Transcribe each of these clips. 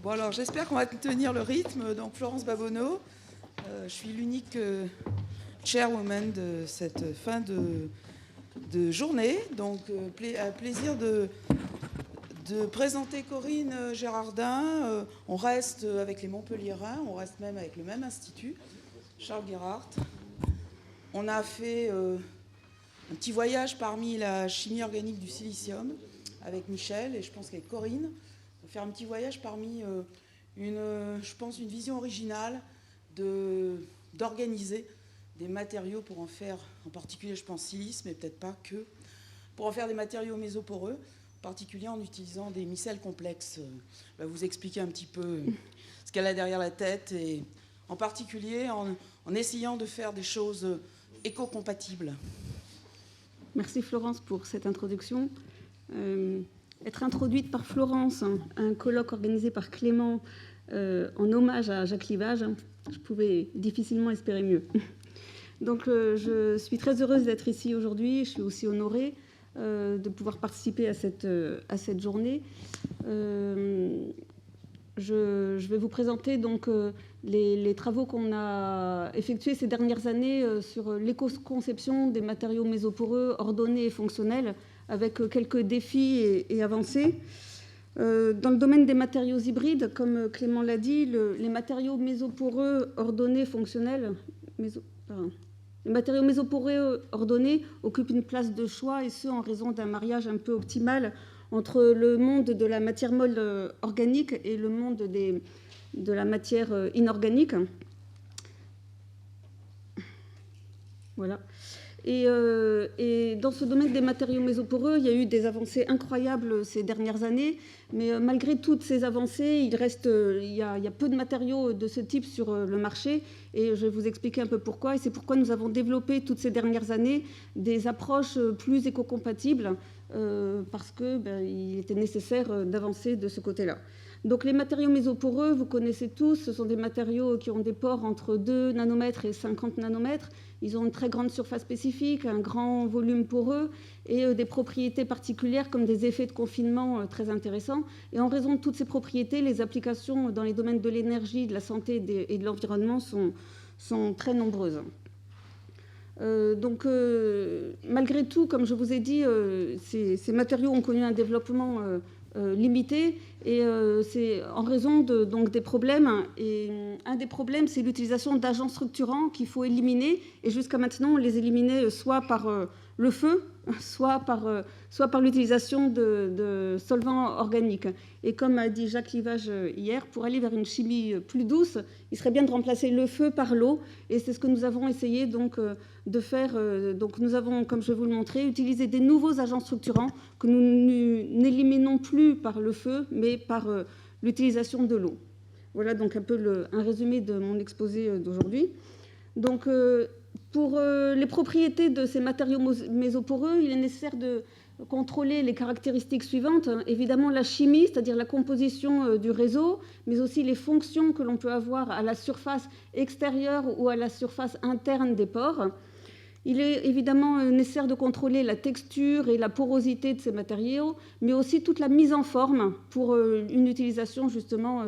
Bon, alors j'espère qu'on va tenir le rythme. Donc Florence Babonneau, je suis l'unique chairwoman de cette fin de journée. Donc plaisir de présenter Corinne Gérardin. On reste avec les Montpelliérains, on reste même avec le même institut, Charles Gerhardt. On a fait un petit voyage parmi la chimie organique du silicium avec Michel et je pense qu'avec Corinne. On va faire un petit voyage parmi je pense, une vision originale d'organiser des matériaux pour en faire, en particulier je pense silice, mais peut-être pas que, pour en faire des matériaux mésoporeux, en particulier en utilisant des micelles complexes. Je vais vous expliquer un petit peu ce qu'elle a derrière la tête et en particulier en essayant de faire des choses éco-compatibles. Merci Florence pour cette introduction. Être introduite par Florence, un colloque organisé par Clément en hommage à Jacques Livage, je pouvais difficilement espérer mieux. Donc je suis très heureuse d'être ici aujourd'hui, je suis aussi honorée de pouvoir participer à cette journée. Je vais vous présenter donc les travaux qu'on a effectués ces dernières années sur l'éco-conception des matériaux mésoporeux ordonnés et fonctionnels, avec quelques défis et avancées. Dans le domaine des matériaux hybrides, comme Clément l'a dit, les matériaux mésoporeux ordonnés fonctionnels, les matériaux mésoporeux ordonnés occupent une place de choix, et ce en raison d'un mariage un peu optimal entre le monde de la matière molle organique et le monde de la matière inorganique. Voilà. Et dans ce domaine des matériaux mésoporeux, il y a eu des avancées incroyables ces dernières années, mais malgré toutes ces avancées, il y a peu de matériaux de ce type sur le marché, et je vais vous expliquer un peu pourquoi. Et c'est pourquoi nous avons développé toutes ces dernières années des approches plus éco-compatibles, parce qu'il était nécessaire d'avancer de ce côté-là. Donc les matériaux mésoporeux, vous connaissez tous, ce sont des matériaux qui ont des pores entre 2 nanomètres et 50 nanomètres. Ils ont une très grande surface spécifique, un grand volume poreux et des propriétés particulières comme des effets de confinement très intéressants. Et en raison de toutes ces propriétés, les applications dans les domaines de l'énergie, de la santé et de l'environnement sont très nombreuses. Malgré tout, comme je vous ai dit, ces matériaux ont connu un développement limité, et c'est en raison des problèmes. Et un des problèmes, c'est l'utilisation d'agents structurants qu'il faut éliminer. Et jusqu'à maintenant, on les éliminait soit par le feu, soit par l'utilisation de solvants organiques. Et comme a dit Jacques Livage hier, pour aller vers une chimie plus douce, il serait bien de remplacer le feu par l'eau. Et c'est ce que nous avons essayé de faire. Donc nous avons, comme je vais vous le montrer, utilisé des nouveaux agents structurants que nous n'éliminons plus par le feu, mais par l'utilisation de l'eau. Voilà donc un peu un résumé de mon exposé d'aujourd'hui. Donc pour les propriétés de ces matériaux mésoporeux, il est nécessaire de contrôler les caractéristiques suivantes. Évidemment, la chimie, c'est-à-dire la composition du réseau, mais aussi les fonctions que l'on peut avoir à la surface extérieure ou à la surface interne des pores. Il est évidemment nécessaire de contrôler la texture et la porosité de ces matériaux, mais aussi toute la mise en forme pour une utilisation justement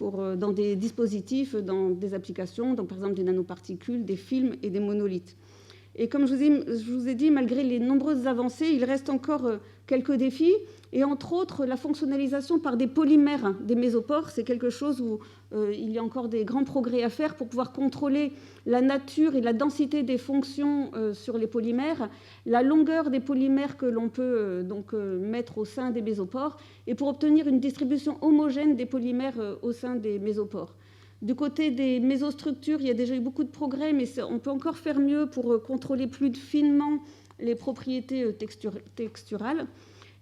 dans des dispositifs, dans des applications, donc par exemple des nanoparticules, des films et des monolithes. Et comme je vous ai dit, malgré les nombreuses avancées, il reste encore quelques défis. Et entre autres, la fonctionnalisation par des polymères des mésopores, c'est quelque chose où il y a encore des grands progrès à faire pour pouvoir contrôler la nature et la densité des fonctions sur les polymères, la longueur des polymères que l'on peut mettre au sein des mésopores, et pour obtenir une distribution homogène des polymères au sein des mésopores. Du côté des mésostructures, il y a déjà eu beaucoup de progrès, mais on peut encore faire mieux pour contrôler plus finement les propriétés texturales.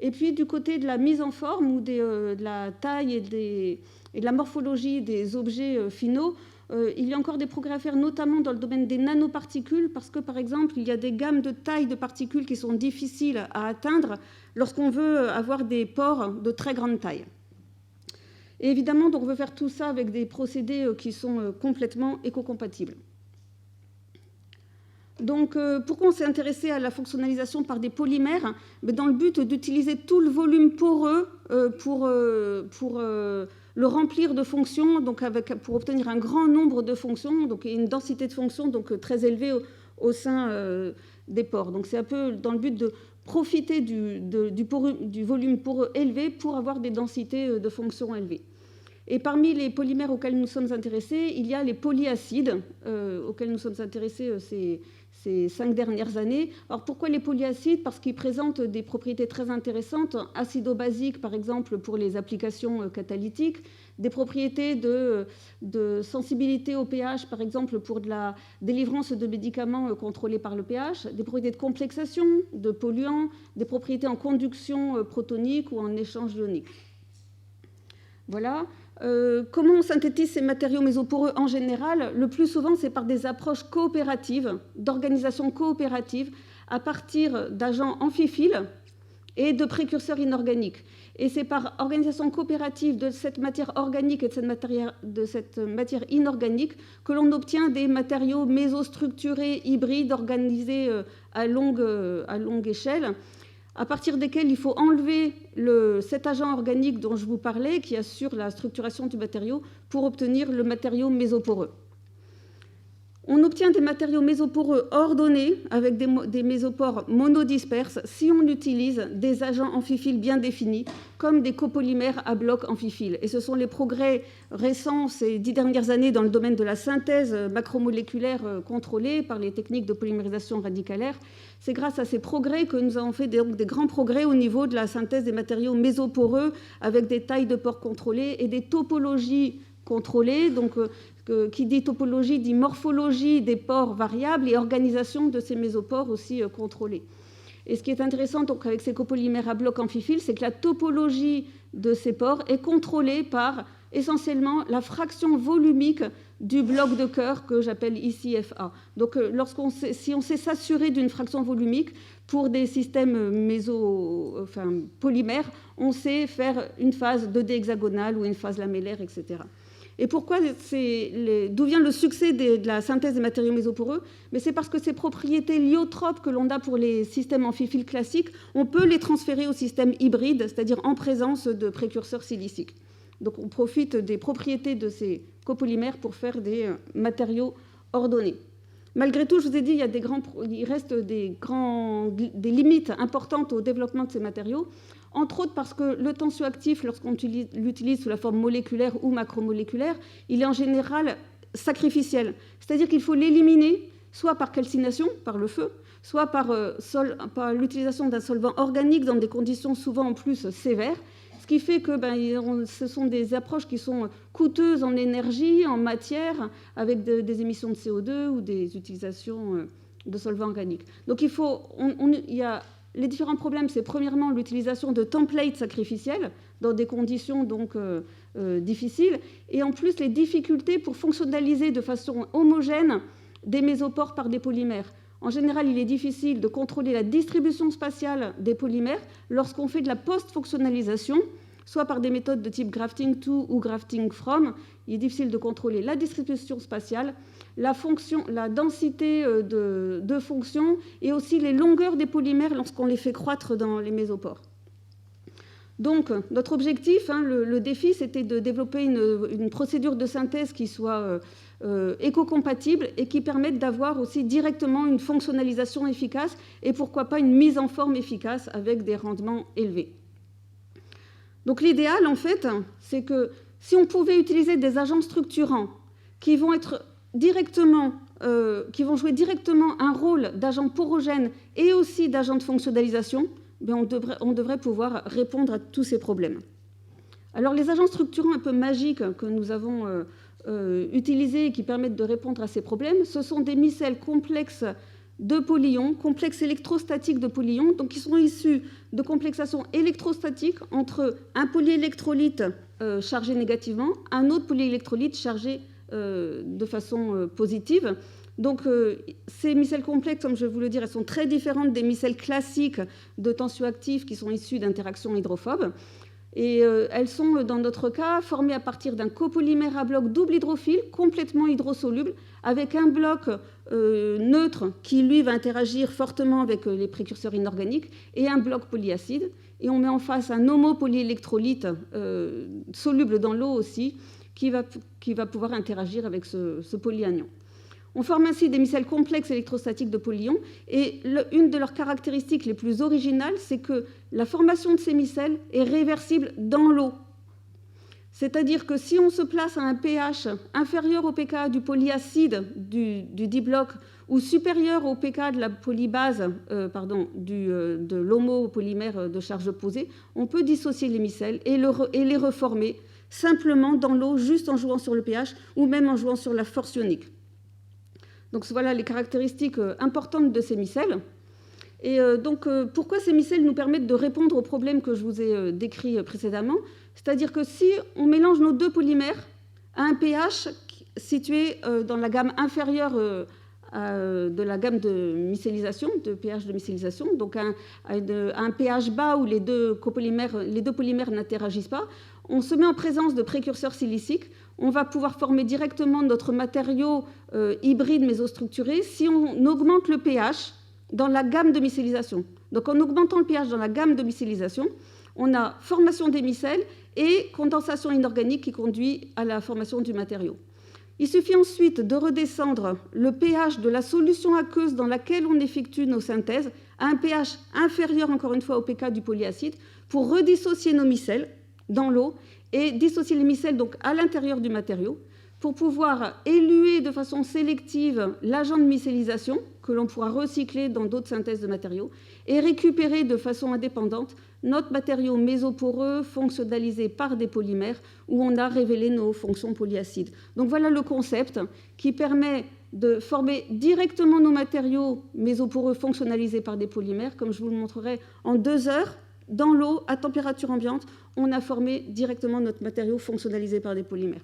Et puis du côté de la mise en forme ou de la taille et de la morphologie des objets finaux, il y a encore des progrès à faire, notamment dans le domaine des nanoparticules, parce que par exemple, il y a des gammes de taille de particules qui sont difficiles à atteindre lorsqu'on veut avoir des pores de très grande taille. Et évidemment, donc, on veut faire tout ça avec des procédés qui sont complètement éco-compatibles. Donc, pourquoi on s'est intéressé à la fonctionnalisation par des polymères? Dans le but d'utiliser tout le volume poreux pour le remplir de fonctions, donc pour obtenir un grand nombre de fonctions, donc une densité de fonctions donc, très élevée au sein des pores. Donc c'est un peu dans le but de profiter du volume poreux élevé pour avoir des densités de fonctions élevées. Et parmi les polymères auxquels nous sommes intéressés, il y a les polyacides, auxquels nous sommes intéressés ces 5 dernières années. Alors pourquoi les polyacides? Parce qu'ils présentent des propriétés très intéressantes, acido-basiques par exemple pour les applications catalytiques, des propriétés de sensibilité au pH par exemple pour de la délivrance de médicaments contrôlés par le pH, des propriétés de complexation, de polluants, des propriétés en conduction protonique ou en échange ionique. Voilà. Comment on synthétise ces matériaux mésoporeux en général? Le plus souvent, c'est par des approches coopératives, d'organisations coopératives, à partir d'agents amphiphiles et de précurseurs inorganiques. Et c'est par organisation coopérative de cette matière organique et de cette matière inorganique que l'on obtient des matériaux mésostructurés, hybrides, organisés à longue échelle, à partir desquels il faut enlever cet agent organique dont je vous parlais, qui assure la structuration du matériau, pour obtenir le matériau mésoporeux. On obtient des matériaux mésoporeux ordonnés, avec des mésopores monodisperses, si on utilise des agents amphiphiles bien définis, comme des copolymères à blocs amphiphiles. Et ce sont les progrès récents, ces 10 dernières années, dans le domaine de la synthèse macromoléculaire contrôlée par les techniques de polymérisation radicalaire. C'est grâce à ces progrès que nous avons fait des grands progrès au niveau de la synthèse des matériaux mésoporeux, avec des tailles de pores contrôlées et des topologies contrôlées. Donc, qui dit topologie dit morphologie des pores variables et organisation de ces mésopores aussi contrôlés. Et ce qui est intéressant donc, avec ces copolymères à blocs amphiphiles, c'est que la topologie de ces pores est contrôlée par essentiellement la fraction volumique du bloc de cœur que j'appelle ici FA. Donc si on sait s'assurer d'une fraction volumique pour des systèmes polymères, on sait faire une phase 2D hexagonale ou une phase lamellaire, etc. Et pourquoi d'où vient le succès de la synthèse des matériaux mésoporeux? Mais c'est parce que ces propriétés lyotropes que l'on a pour les systèmes amphiphiles classiques, on peut les transférer au système hybride, c'est-à-dire en présence de précurseurs siliciques. Donc on profite des propriétés de ces copolymères pour faire des matériaux ordonnés. Malgré tout, je vous ai dit, il reste des limites importantes au développement de ces matériaux, entre autres parce que le tensioactif, lorsqu'on l'utilise sous la forme moléculaire ou macromoléculaire, il est en général sacrificiel. C'est-à-dire qu'il faut l'éliminer soit par calcination, par le feu, soit par l'utilisation d'un solvant organique dans des conditions souvent en plus sévères, ce qui fait que ce sont des approches qui sont coûteuses en énergie, en matière, avec des émissions de CO2 ou des utilisations de solvants organiques. Donc il y a les différents problèmes, c'est premièrement l'utilisation de templates sacrificiels dans des conditions donc difficiles, et en plus les difficultés pour fonctionnaliser de façon homogène des mésopores par des polymères. En général, il est difficile de contrôler la distribution spatiale des polymères lorsqu'on fait de la post-fonctionnalisation, soit par des méthodes de type grafting to ou grafting from. Il est difficile de contrôler la distribution spatiale, la densité de fonctions et aussi les longueurs des polymères lorsqu'on les fait croître dans les mésopores. Donc, notre objectif, le défi, c'était de développer une procédure de synthèse qui soit éco-compatible et qui permette d'avoir aussi directement une fonctionnalisation efficace et pourquoi pas une mise en forme efficace avec des rendements élevés. Donc l'idéal, en fait, c'est que si on pouvait utiliser des agents structurants qui vont jouer directement un rôle d'agent porogène et aussi d'agent de fonctionnalisation, on devrait pouvoir répondre à tous ces problèmes. Alors les agents structurants un peu magiques que nous avons utilisés et qui permettent de répondre à ces problèmes, ce sont des micelles complexes de polyions, complexes électrostatiques de polyions, donc qui sont issus de complexations électrostatiques entre un polyélectrolyte chargé négativement, un autre polyélectrolyte chargé de façon positive. Donc ces micelles complexes, comme je vais vous le dire, elles sont très différentes des micelles classiques de tensioactifs qui sont issues d'interactions hydrophobes. Et elles sont, dans notre cas, formées à partir d'un copolymère à bloc double hydrophile, complètement hydrosoluble, avec un bloc neutre qui, lui, va interagir fortement avec les précurseurs inorganiques, et un bloc polyacide. et on met en face un homopolyélectrolyte soluble dans l'eau aussi, qui va pouvoir interagir avec ce polyanion. On forme ainsi des micelles complexes électrostatiques de polyions, et une de leurs caractéristiques les plus originales, c'est que la formation de ces micelles est réversible dans l'eau. C'est-à-dire que si on se place à un pH inférieur au pK du polyacide du dibloc ou supérieur au pK de la polybase, de l'homopolymère de charge opposée, on peut dissocier les micelles et les reformer simplement dans l'eau, juste en jouant sur le pH ou même en jouant sur la force ionique. Donc voilà les caractéristiques importantes de ces micelles. Et pourquoi ces micelles nous permettent de répondre aux problèmes que je vous ai décrits précédemment? C'est-à-dire que si on mélange nos deux polymères à un pH situé dans la gamme inférieure de la gamme de mycélisation, de pH de mycélisation, donc à un pH bas où les deux polymères n'interagissent pas, on se met en présence de précurseurs siliciques. On va pouvoir former directement notre matériau hybride mésostructuré si on augmente le pH dans la gamme de mycélisation. Donc en augmentant le pH dans la gamme de mycélisation, on a formation des micelles et condensation inorganique qui conduit à la formation du matériau. Il suffit ensuite de redescendre le pH de la solution aqueuse dans laquelle on effectue nos synthèses à un pH inférieur, encore une fois, au pK du polyacide pour redissocier nos micelles dans l'eau et dissocier les micelles donc à l'intérieur du matériau pour pouvoir éluer de façon sélective l'agent de mycélisation que l'on pourra recycler dans d'autres synthèses de matériaux et récupérer de façon indépendante notre matériau mésoporeux fonctionnalisé par des polymères où on a révélé nos fonctions polyacides. Donc voilà le concept qui permet de former directement nos matériaux mésoporeux fonctionnalisés par des polymères, comme je vous le montrerai en 2 heures. Dans l'eau, à température ambiante, on a formé directement notre matériau fonctionnalisé par des polymères.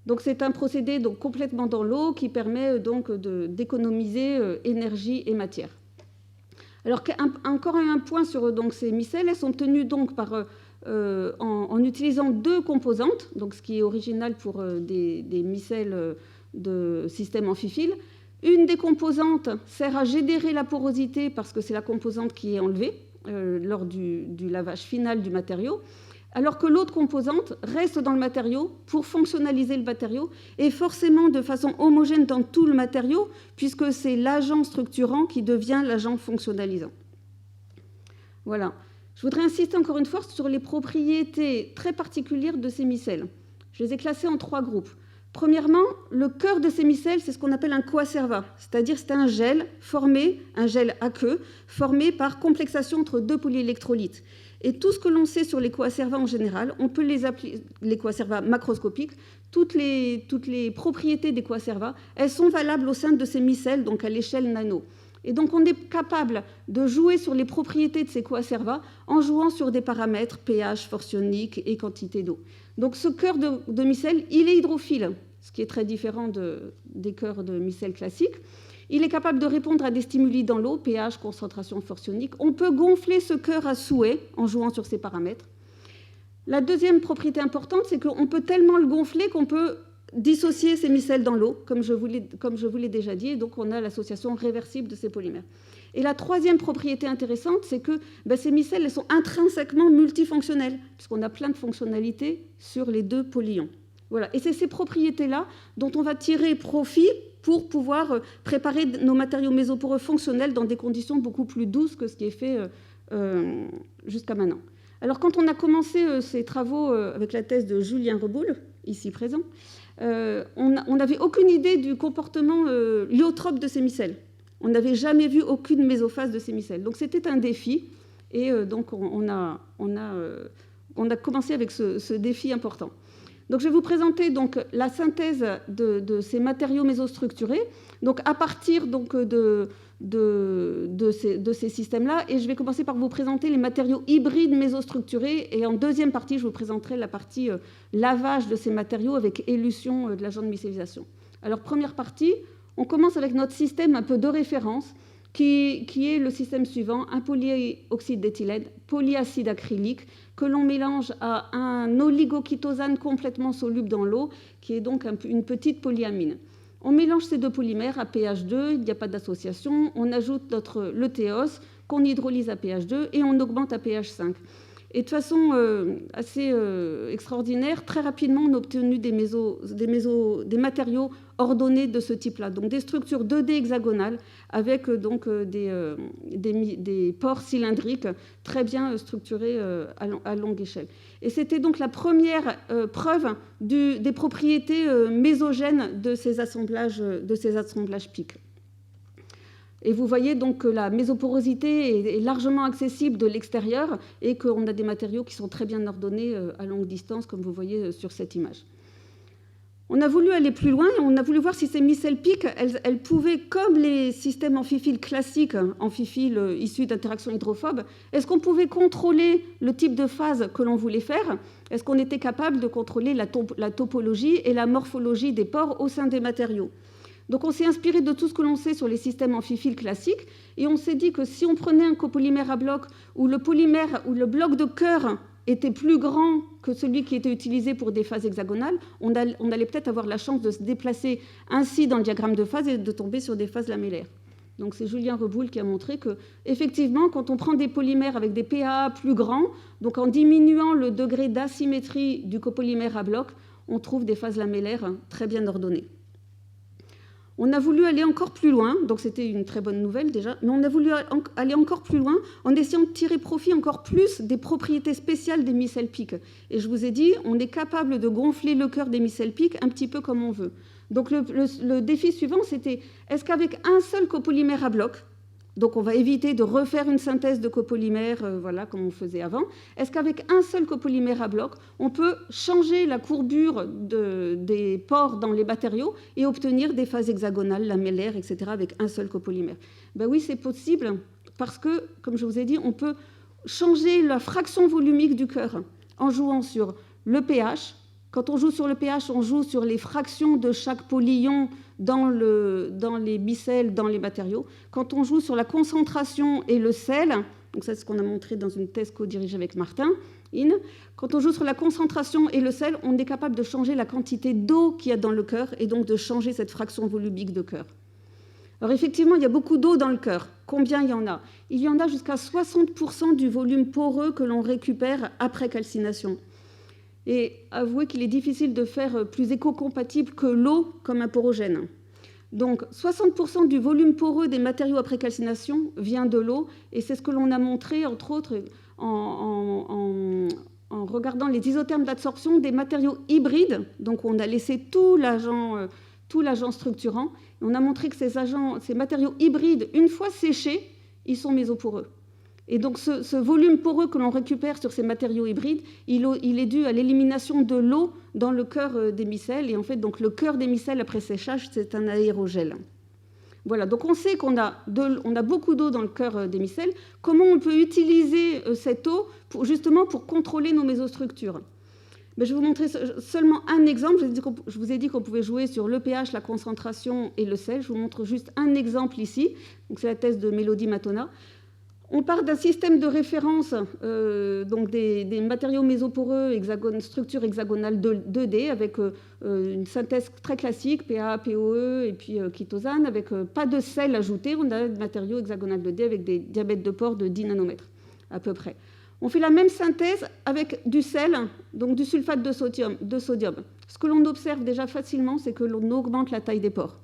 Donc c'est un procédé donc, complètement dans l'eau qui permet donc d'économiser énergie et matière. Alors encore un point sur donc, ces micelles, elles sont obtenues donc, en utilisant 2 composantes, donc, ce qui est original pour des micelles de système amphiphiles. Une des composantes sert à générer la porosité parce que c'est la composante qui est enlevée lors du lavage final du matériau, alors que l'autre composante reste dans le matériau pour fonctionnaliser le matériau et forcément de façon homogène dans tout le matériau, puisque c'est l'agent structurant qui devient l'agent fonctionnalisant. Voilà. Je voudrais insister encore une fois sur les propriétés très particulières de ces micelles. Je les ai classées en 3 groupes. Premièrement, le cœur de ces micelles, c'est ce qu'on appelle un coacerva, c'est-à-dire c'est un gel aqueux, formé par complexation entre 2 polyélectrolytes. Et tout ce que l'on sait sur les coacervas en général, on peut les appeler les coacervas macroscopiques. Toutes les propriétés des coacervas, elles sont valables au sein de ces micelles, donc à l'échelle nano. Et donc on est capable de jouer sur les propriétés de ces coacervas en jouant sur des paramètres pH, force ionique et quantité d'eau. Donc ce cœur de micelle, il est hydrophile, ce qui est très différent des cœurs de micelles classiques. Il est capable de répondre à des stimuli dans l'eau, pH, concentration, force ionique. On peut gonfler ce cœur à souhait en jouant sur ces paramètres. La deuxième propriété importante, c'est qu'on peut tellement le gonfler qu'on peut dissocier ces micelles dans l'eau, comme je vous l'ai déjà dit, et donc on a l'association réversible de ces polymères. Et la troisième propriété intéressante, c'est que ces micelles elles sont intrinsèquement multifonctionnelles, puisqu'on a plein de fonctionnalités sur les 2 polyions. Voilà. Et c'est ces propriétés-là dont on va tirer profit pour pouvoir préparer nos matériaux mésoporeux fonctionnels dans des conditions beaucoup plus douces que ce qui est fait jusqu'à maintenant. Alors, quand on a commencé ces travaux avec la thèse de Julien Reboul, ici présent, on n'avait aucune idée du comportement lyotrope de ces micelles. On n'avait jamais vu aucune mésophase de ces micelles. Donc, c'était un défi. Et donc, on a commencé avec ce défi important. Donc, je vais vous présenter donc, la synthèse de ces matériaux mésostructurés, donc, à partir donc, de ces systèmes-là. Et je vais commencer par vous présenter les matériaux hybrides mésostructurés. Et en deuxième partie, je vous présenterai la partie lavage de ces matériaux avec élution de l'agent de mycélisation. Alors, première partie, on commence avec notre système un peu de référence, qui est le système suivant, un polyoxyde d'éthylène, polyacide acrylique, que l'on mélange à un oligokitosane complètement soluble dans l'eau, qui est donc une petite polyamine. On mélange ces 2 polymères à pH 2, il n'y a pas d'association, on ajoute le théos qu'on hydrolyse à pH 2 et on augmente à pH 5. Et de façon assez extraordinaire, très rapidement, on a obtenu des matériaux ordonnés de ce type-là. Donc des structures 2D hexagonales avec des pores cylindriques très bien structurés à longue échelle. Et c'était donc la première preuve des propriétés mésogènes de ces assemblages PIC. Et vous voyez donc que la mésoporosité est largement accessible de l'extérieur et qu'on a des matériaux qui sont très bien ordonnés à longue distance, comme vous voyez sur cette image. On a voulu aller plus loin et on a voulu voir si ces micelles PIC, elles pouvaient, comme les systèmes amphiphiles classiques, amphiphiles issus d'interactions hydrophobes, est-ce qu'on pouvait contrôler le type de phase que l'on voulait faire? Est-ce qu'on était capable de contrôler la topologie et la morphologie des pores au sein des matériaux? Donc on s'est inspiré de tout ce que l'on sait sur les systèmes amphiphiles classiques et on s'est dit que si on prenait un copolymère à bloc où le polymère ou le bloc de cœur était plus grand que celui qui était utilisé pour des phases hexagonales, on allait peut-être avoir la chance de se déplacer ainsi dans le diagramme de phase et de tomber sur des phases lamellaires. Donc c'est Julien Reboul qui a montré que, effectivement, quand on prend des polymères avec des PAA plus grands, donc en diminuant le degré d'asymétrie du copolymère à bloc, on trouve des phases lamellaires très bien ordonnées. On a voulu aller encore plus loin, donc c'était une très bonne nouvelle déjà, mais on a voulu aller encore plus loin en essayant de tirer profit encore plus des propriétés spéciales des micelles PIC. Et je vous ai dit, on est capable de gonfler le cœur des micelles PIC un petit peu comme on veut. Donc le défi suivant, c'était, est-ce qu'avec un seul copolymère à bloc, donc on va éviter de refaire une synthèse de copolymère, voilà, comme on faisait avant. Est-ce qu'avec un seul copolymère à bloc, on peut changer la courbure des pores dans les matériaux et obtenir des phases hexagonales, lamellaires, etc. avec un seul copolymère? Ben oui, c'est possible parce que, comme je vous ai dit, on peut changer la fraction volumique du cœur en jouant sur le pH. Quand on joue sur le pH, on joue sur les fractions de chaque polyion dans les micelles, dans les matériaux. Quand on joue sur la concentration et le sel, donc ça c'est ce qu'on a montré dans une thèse co-dirigée avec Martin, quand on joue sur la concentration et le sel, on est capable de changer la quantité d'eau qu'il y a dans le cœur et donc de changer cette fraction volumique de cœur. Alors effectivement, il y a beaucoup d'eau dans le cœur. Combien il y en a? Il y en a jusqu'à 60% du volume poreux que l'on récupère après calcination. Et avouez qu'il est difficile de faire plus éco-compatible que l'eau comme un porogène. Donc 60% du volume poreux des matériaux après calcination vient de l'eau, et c'est ce que l'on a montré, entre autres, en regardant les isothermes d'absorption des matériaux hybrides. Donc on a laissé tout l'agent structurant, et on a montré que ces matériaux hybrides, une fois séchés, ils sont mésoporeux. Et donc ce volume poreux que l'on récupère sur ces matériaux hybrides, il est dû à l'élimination de l'eau dans le cœur des micelles. Et en fait, donc, le cœur des micelles après séchage, c'est un aérogel. Voilà, donc on sait qu'on a beaucoup d'eau dans le cœur des micelles. Comment on peut utiliser cette eau justement pour contrôler nos mésostructures? Mais je vais vous montrer seulement un exemple. Je vous ai dit qu'on pouvait jouer sur le pH, la concentration et le sel. Je vous montre juste un exemple ici. Donc c'est la thèse de Mélodie Matona. On part d'un système de référence, donc des matériaux mésoporeux, structure hexagonale 2D, avec une synthèse très classique, PA, POE et puis chitosane, avec pas de sel ajouté. On a des matériaux hexagonales 2D avec des diamètres de pores de 10 nanomètres, à peu près. On fait la même synthèse avec du sel, donc du sulfate de sodium. Ce que l'on observe déjà facilement, c'est que l'on augmente la taille des pores.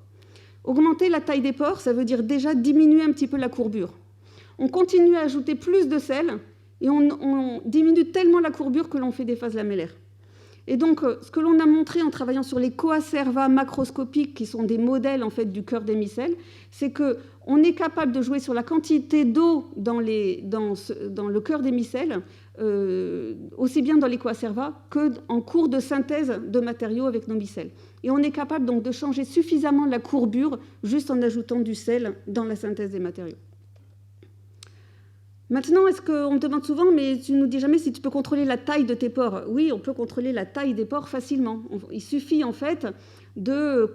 Augmenter la taille des pores, ça veut dire déjà diminuer un petit peu la courbure. On continue à ajouter plus de sel et on diminue tellement la courbure que l'on fait des phases lamellaires. Et donc, ce que l'on a montré en travaillant sur les coacerva macroscopiques, qui sont des modèles en fait, du cœur des micelles, c'est qu'on est capable de jouer sur la quantité d'eau dans le cœur des micelles, aussi bien dans les coacerva qu'en cours de synthèse de matériaux avec nos micelles. Et on est capable donc de changer suffisamment la courbure juste en ajoutant du sel dans la synthèse des matériaux. Maintenant, est-ce qu'on me demande souvent, mais tu ne nous dis jamais si tu peux contrôler la taille de tes pores? Oui, on peut contrôler la taille des pores facilement. Il suffit en fait de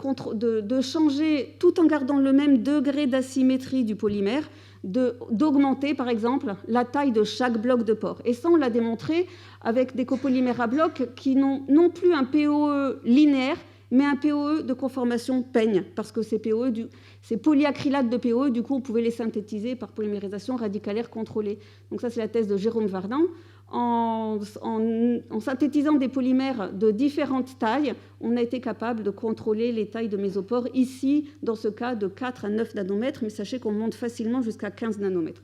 changer, tout en gardant le même degré d'asymétrie du polymère, d'augmenter par exemple la taille de chaque bloc de pores. Et ça, on l'a démontré avec des copolymères à bloc qui n'ont non plus un POE linéaire, mais un POE de conformation peigne, parce que ces POE, ces polyacrylates de POE, du coup, on pouvait les synthétiser par polymérisation radicalaire contrôlée. Donc ça, c'est la thèse de Jérôme Vardin. En synthétisant des polymères de différentes tailles, on a été capable de contrôler les tailles de mésopores, ici, dans ce cas, de 4 à 9 nanomètres, mais sachez qu'on monte facilement jusqu'à 15 nanomètres.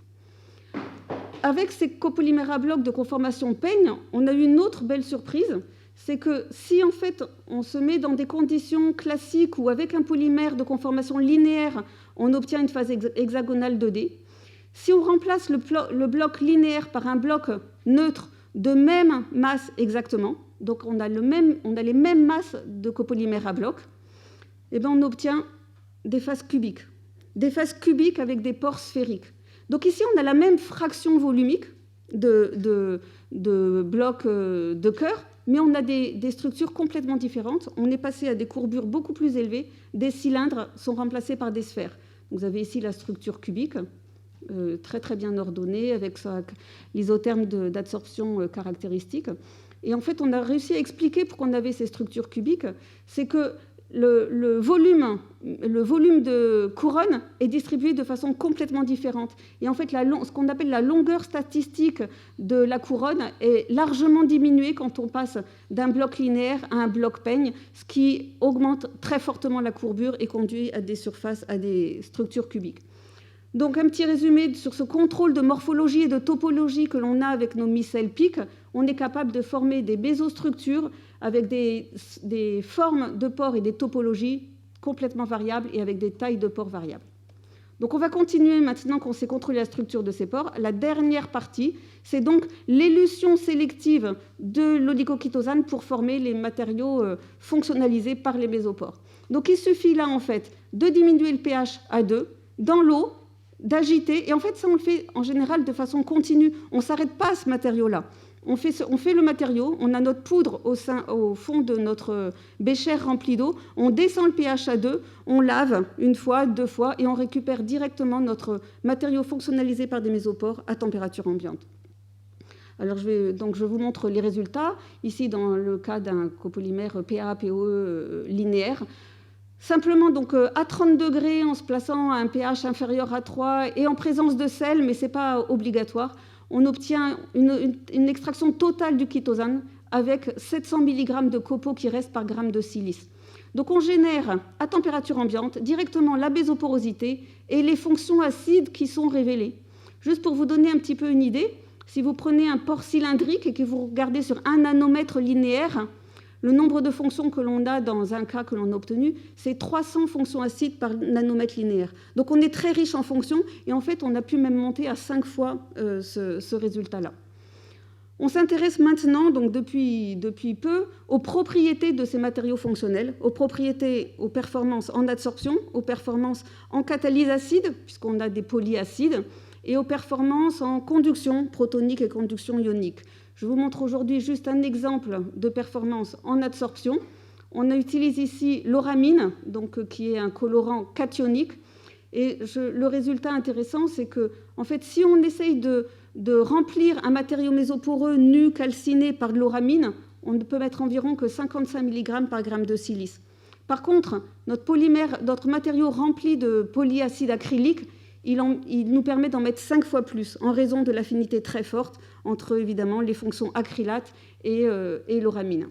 Avec ces copolymères à bloc de conformation peigne, on a eu une autre belle surprise, c'est que si en fait on se met dans des conditions classiques où avec un polymère de conformation linéaire, on obtient une phase hexagonale 2D, si on remplace le bloc linéaire par un bloc neutre de même masse exactement, donc on a les mêmes masses de copolymères à bloc, et bien on obtient des phases cubiques avec des pores sphériques. Donc ici, on a la même fraction volumique de blocs de cœur, mais on a des structures complètement différentes. On est passé à des courbures beaucoup plus élevées. Des cylindres sont remplacés par des sphères. Vous avez ici la structure cubique, très très bien ordonnée, avec l'isotherme d'adsorption caractéristique. Et en fait, on a réussi à expliquer pourquoi on avait ces structures cubiques. C'est que le volume de couronne est distribué de façon complètement différente. Et en fait, ce qu'on appelle la longueur statistique de la couronne est largement diminuée quand on passe d'un bloc linéaire à un bloc peigne, ce qui augmente très fortement la courbure et conduit à des surfaces, à des structures cubiques. Donc un petit résumé sur ce contrôle de morphologie et de topologie que l'on a avec nos micelles PIC. On est capable de former des mésostructures avec des formes de pores et des topologies complètement variables et avec des tailles de pores variables. Donc on va continuer maintenant qu'on sait contrôler la structure de ces pores. La dernière partie, c'est donc l'élution sélective de l'oligochitosane pour former les matériaux fonctionnalisés par les mésopores. Donc il suffit là en fait de diminuer le pH à 2 dans l'eau, d'agiter, et en fait ça on le fait en général de façon continue. On ne s'arrête pas à ce matériau-là. On fait le matériau, on a notre poudre au fond de notre bécher rempli d'eau, on descend le pH à 2, on lave une fois, 2 fois, et on récupère directement notre matériau fonctionnalisé par des mésopores à température ambiante. Alors je vous montre les résultats, ici dans le cas d'un copolymère PA-POE linéaire. Simplement, donc, à 30 degrés, en se plaçant à un pH inférieur à 3 et en présence de sel, mais ce n'est pas obligatoire, on obtient une extraction totale du chitosane avec 700 mg de copeaux qui restent par gramme de silice. Donc on génère à température ambiante directement la bésoporosité et les fonctions acides qui sont révélées. Juste pour vous donner un petit peu une idée, si vous prenez un pore cylindrique et que vous regardez sur 1 nanomètre linéaire, le nombre de fonctions que l'on a dans un cas que l'on a obtenu, c'est 300 fonctions acides par nanomètre linéaire. Donc on est très riche en fonctions et en fait on a pu même monter à 5 fois ce résultat-là. On s'intéresse maintenant, donc depuis peu, aux propriétés de ces matériaux fonctionnels, aux performances en adsorption, aux performances en catalyse acide, puisqu'on a des polyacides, et aux performances en conduction protonique et conduction ionique. Je vous montre aujourd'hui juste un exemple de performance en adsorption. On utilise ici l'oramine, qui est un colorant cationique. Et le résultat intéressant, c'est que en fait, si on essaye de remplir un matériau mésoporeux nu calciné par de l'oramine, on ne peut mettre environ que 55 mg par gramme de silice. Par contre, notre matériau rempli de polyacide acrylique, il nous permet d'en mettre 5 fois plus, en raison de l'affinité très forte entre, évidemment, les fonctions acrylates et l'oramine.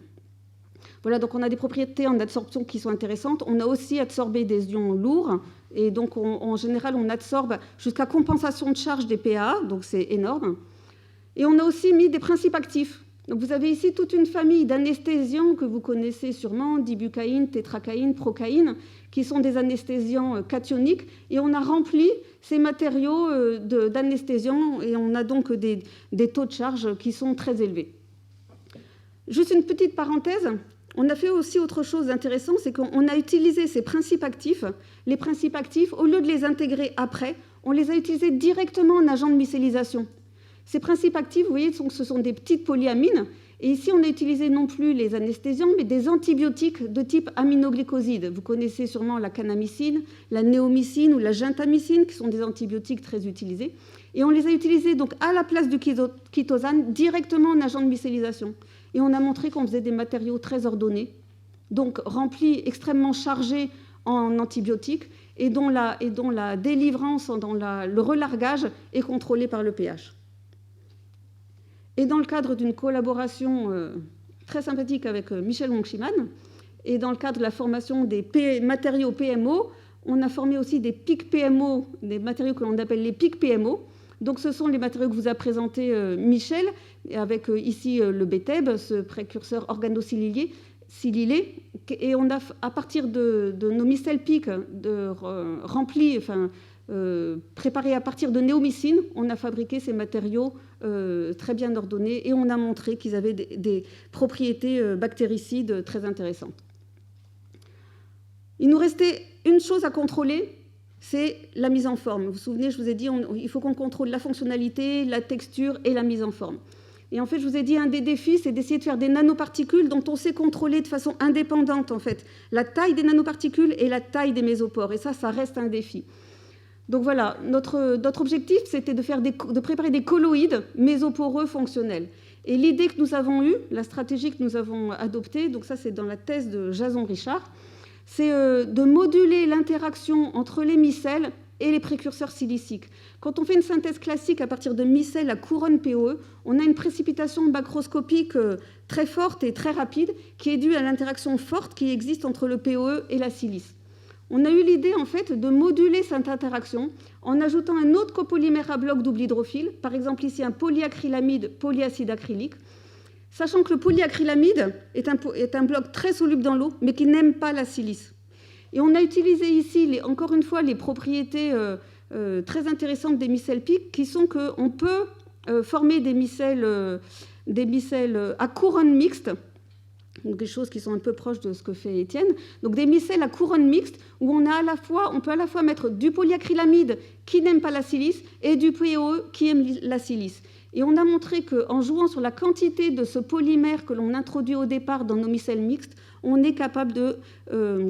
Voilà, donc on a des propriétés en adsorption qui sont intéressantes. On a aussi absorbé des ions lourds, et donc en général, on absorbe jusqu'à compensation de charge des PA, donc c'est énorme. Et on a aussi mis des principes actifs. Donc vous avez ici toute une famille d'anesthésiants que vous connaissez sûrement, dibucaïne, tétracaïne, procaïne, qui sont des anesthésiants cationiques, et on a rempli ces matériaux d'anesthésiants, et on a donc des taux de charge qui sont très élevés. Juste une petite parenthèse, on a fait aussi autre chose d'intéressant, c'est qu'on a utilisé ces principes actifs. Les principes actifs, au lieu de les intégrer après, on les a utilisés directement en agent de mycélisation. Ces principes actifs, vous voyez, ce sont des petites polyamines. Et ici, on a utilisé non plus les anesthésiants, mais des antibiotiques de type aminoglycoside. Vous connaissez sûrement la kanamycine, la néomycine ou la gentamicine, qui sont des antibiotiques très utilisés. Et on les a utilisés donc à la place du chitosane directement en agent de mycélisation. Et on a montré qu'on faisait des matériaux très ordonnés, donc remplis, extrêmement chargés en antibiotiques, et dont la délivrance, le relargage est contrôlé par le pH. Et dans le cadre d'une collaboration très sympathique avec Michel Wong-Chiman, et dans le cadre de la formation des matériaux PMO, on a formé aussi des PIC PMO, des matériaux que l'on appelle les PIC PMO. Donc ce sont les matériaux que vous a présentés Michel, avec ici le BTEB, ce précurseur organosilylé. Et on a, à partir de nos micelles PIC remplis, préparés à partir de néomycine, on a fabriqué ces matériaux très bien ordonnés et on a montré qu'ils avaient des propriétés bactéricides très intéressantes. Il nous restait une chose à contrôler, c'est la mise en forme. Vous vous souvenez, je vous ai dit, il faut qu'on contrôle la fonctionnalité, la texture et la mise en forme. Et en fait, je vous ai dit, un des défis, c'est d'essayer de faire des nanoparticules dont on sait contrôler de façon indépendante, en fait, la taille des nanoparticules et la taille des mésopores. Et ça reste un défi. Donc voilà, notre objectif, c'était de préparer des colloïdes mésoporeux fonctionnels. Et l'idée que nous avons eue, la stratégie que nous avons adoptée, donc ça c'est dans la thèse de Jason Richard, c'est de moduler l'interaction entre les micelles et les précurseurs siliciques. Quand on fait une synthèse classique à partir de micelles à couronne POE, on a une précipitation macroscopique très forte et très rapide qui est due à l'interaction forte qui existe entre le POE et la silice. On a eu l'idée en fait de moduler cette interaction en ajoutant un autre copolymère à bloc double hydrophile, par exemple ici un polyacrylamide polyacide acrylique, sachant que le polyacrylamide est un bloc très soluble dans l'eau, mais qui n'aime pas la silice. Et on a utilisé ici, encore une fois, les propriétés très intéressantes des micelles PIC, qui sont qu'on peut former des micelles à couronne mixte, donc des choses qui sont un peu proches de ce que fait Étienne. Donc des micelles à couronne mixte, où on peut à la fois mettre du polyacrylamide qui n'aime pas la silice et du POE qui aime la silice. Et on a montré qu'en jouant sur la quantité de ce polymère que l'on introduit au départ dans nos micelles mixtes, on est capable de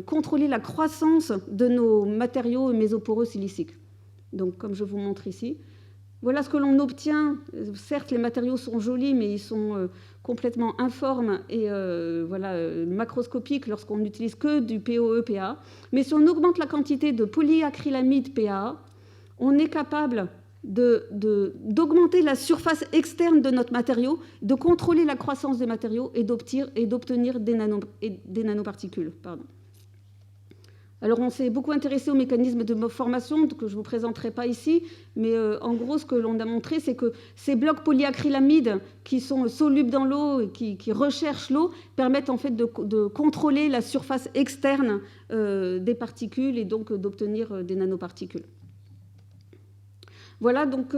contrôler la croissance de nos matériaux mésoporeux siliciques. Donc, comme je vous montre ici, voilà ce que l'on obtient. Certes, les matériaux sont jolis, mais ils sont complètement informes et macroscopiques lorsqu'on n'utilise que du POE-PA. Mais si on augmente la quantité de polyacrylamide PA, on est capable d'augmenter la surface externe de notre matériau, de contrôler la croissance des matériaux et d'obtenir des nanoparticules. Pardon. Alors on s'est beaucoup intéressé au mécanisme de formation que je ne vous présenterai pas ici, mais en gros ce que l'on a montré, c'est que ces blocs polyacrylamide qui sont solubles dans l'eau et qui recherchent l'eau permettent en fait de contrôler la surface externe des particules et donc d'obtenir des nanoparticules. Voilà, donc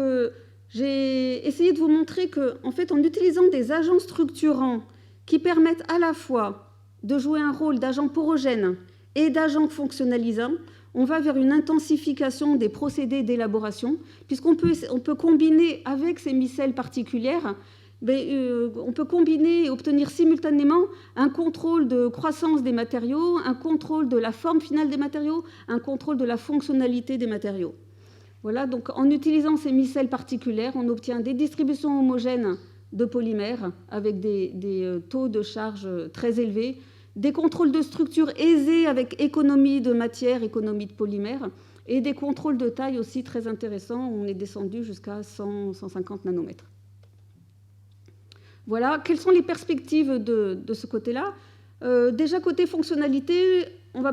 j'ai essayé de vous montrer qu'en fait, en utilisant des agents structurants qui permettent à la fois de jouer un rôle d'agent porogène et d'agent fonctionnalisant, on va vers une intensification des procédés d'élaboration, puisqu'on peut combiner avec ces micelles particulières, on peut combiner et obtenir simultanément un contrôle de croissance des matériaux, un contrôle de la forme finale des matériaux, un contrôle de la fonctionnalité des matériaux. Voilà, donc en utilisant ces micelles particulières, on obtient des distributions homogènes de polymères avec des taux de charge très élevés, des contrôles de structure aisés avec économie de matière, économie de polymères, et des contrôles de taille aussi très intéressants. On est descendu jusqu'à 100-150 nanomètres. Voilà, quelles sont les perspectives de ce côté-là ? Déjà, côté fonctionnalité, on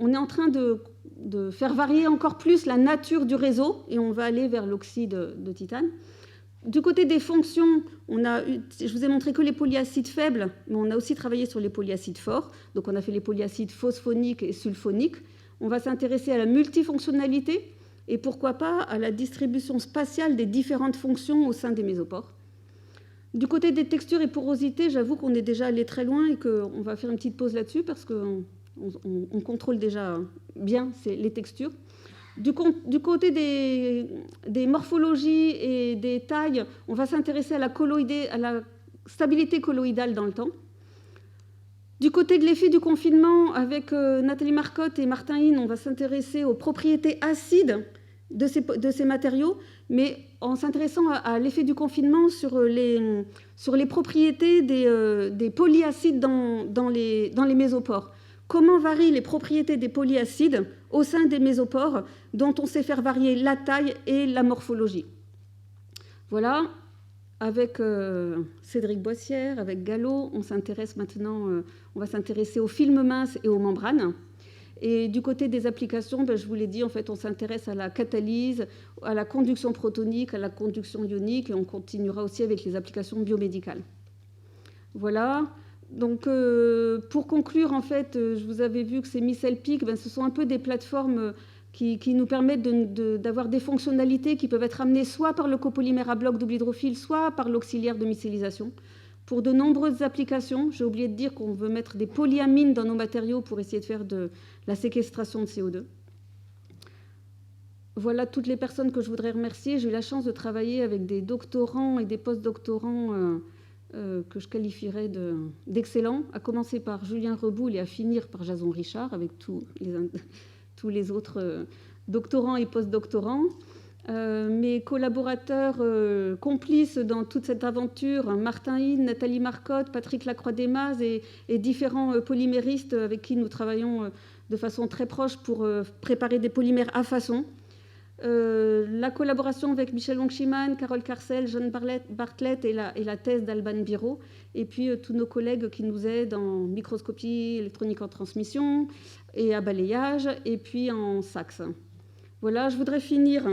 est en train de faire varier encore plus la nature du réseau, et on va aller vers l'oxyde de titane. Du côté des fonctions, je vous ai montré que les polyacides faibles, mais on a aussi travaillé sur les polyacides forts. Donc on a fait les polyacides phosphoniques et sulfoniques. On va s'intéresser à la multifonctionnalité et pourquoi pas à la distribution spatiale des différentes fonctions au sein des mésopores. Du côté des textures et porosités, j'avoue qu'on est déjà allé très loin et qu'on va faire une petite pause là-dessus parce qu'on contrôle déjà bien les textures. Du côté des morphologies et des tailles, on va s'intéresser à la stabilité colloïdale dans le temps. Du côté de l'effet du confinement, avec Nathalie Marcotte et Martin Hine, on va s'intéresser aux propriétés acides de ces matériaux, mais en s'intéressant à l'effet du confinement sur les propriétés des polyacides dans les mésopores. Comment varient les propriétés des polyacides au sein des mésopores, dont on sait faire varier la taille et la morphologie. Voilà, avec Cédric Boissière, avec Gallo, on s'intéresse maintenant, on va s'intéresser aux films minces et aux membranes. Et du côté des applications, je vous l'ai dit, en fait, on s'intéresse à la catalyse, à la conduction protonique, à la conduction ionique, et on continuera aussi avec les applications biomédicales. Voilà. Donc, pour conclure, en fait, je vous avais vu que ces MicelPeak, ce sont un peu des plateformes qui nous permettent d'avoir des fonctionnalités qui peuvent être amenées soit par le copolymère à bloc double hydrophile, soit par l'auxiliaire de mycélisation. Pour de nombreuses applications, j'ai oublié de dire qu'on veut mettre des polyamines dans nos matériaux pour essayer de faire de la séquestration de CO2. Voilà toutes les personnes que je voudrais remercier. J'ai eu la chance de travailler avec des doctorants et des post-doctorants que je qualifierais d'excellents, à commencer par Julien Reboul et à finir par Jason Richard, avec tous les autres doctorants et post-doctorants. Mes collaborateurs complices dans toute cette aventure, Martin Hine, Nathalie Marcotte, Patrick Lacroix-Desmazes et différents polyméristes avec qui nous travaillons de façon très proche pour préparer des polymères à façon. La collaboration avec Michel Wong-Chiman, Carole Carcel, John Bartlett et la thèse d'Alban Biro, et puis tous nos collègues qui nous aident en microscopie électronique en transmission et à balayage, et puis en saxe. Voilà, je voudrais finir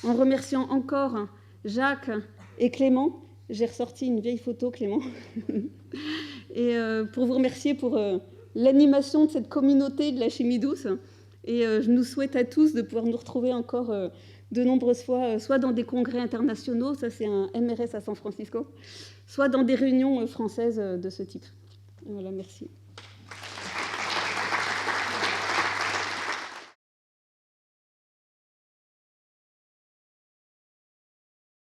en remerciant encore Jacques et Clément. J'ai ressorti une vieille photo, Clément, et pour vous remercier pour l'animation de cette communauté de la chimie douce. Et je nous souhaite à tous de pouvoir nous retrouver encore de nombreuses fois, soit dans des congrès internationaux, ça c'est un MRS à San Francisco, soit dans des réunions françaises de ce type. Voilà, merci.